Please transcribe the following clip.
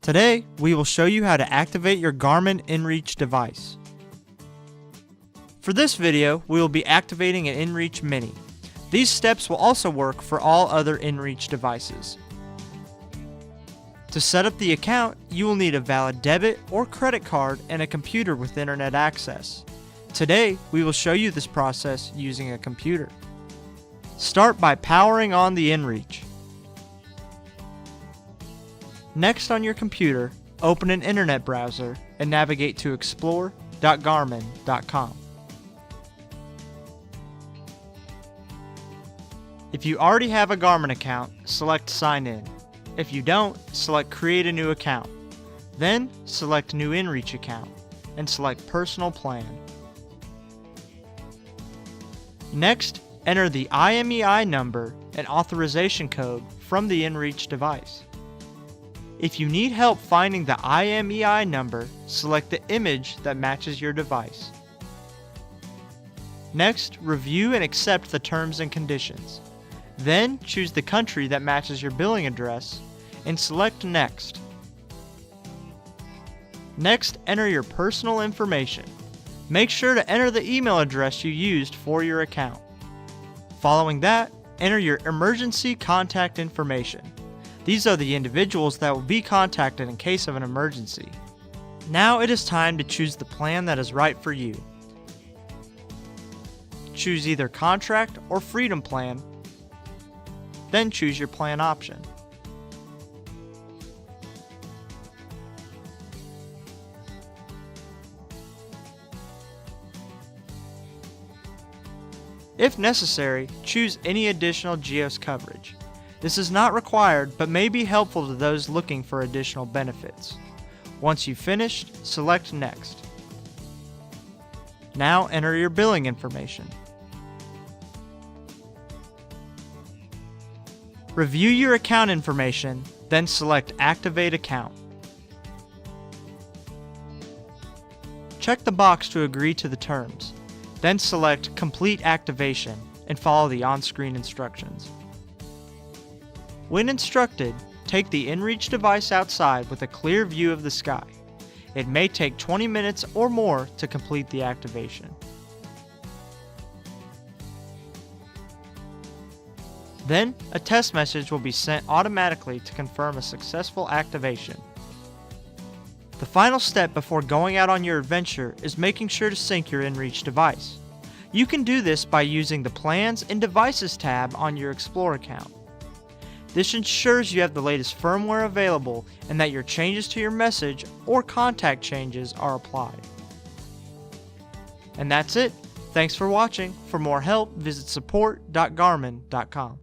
Today, we will show you how to activate your Garmin inReach device. For this video, we will be activating an inReach Mini. These steps will also work for all other inReach devices. To set up the account, you will need a valid debit or credit card and a computer with internet access. Today, we will show you this process using a computer. Start by powering on the inReach. Next, on your computer, open an internet browser and navigate to explore.garmin.com. If you already have a Garmin account, select Sign In. If you don't, select Create a new account. Then, select New inReach account and select Personal Plan. Next, enter the IMEI number and authorization code from the inReach device. If you need help finding the IMEI number, select the image that matches your device. Next, review and accept the terms and conditions. Then, choose the country that matches your billing address and select Next. Next, enter your personal information. Make sure to enter the email address you used for your account. Following that, enter your emergency contact information. These are the individuals that will be contacted in case of an emergency. Now it is time to choose the plan that is right for you. Choose either Contract or Freedom Plan, then choose your plan option. If necessary, choose any additional GEOS coverage. This is not required, but may be helpful to those looking for additional benefits. Once you've finished, select Next. Now enter your billing information. Review your account information, then select Activate Account. Check the box to agree to the terms. Then select Complete Activation and follow the on-screen instructions. When instructed, take the inReach device outside with a clear view of the sky. It may take 20 minutes or more to complete the activation. Then, a test message will be sent automatically to confirm a successful activation. The final step before going out on your adventure is making sure to sync your inReach device. You can do this by using the Plans and Devices tab on your Explore account. This ensures you have the latest firmware available and that your changes to your message or contact changes are applied. And that's it. Thanks for watching. For more help, visit support.garmin.com.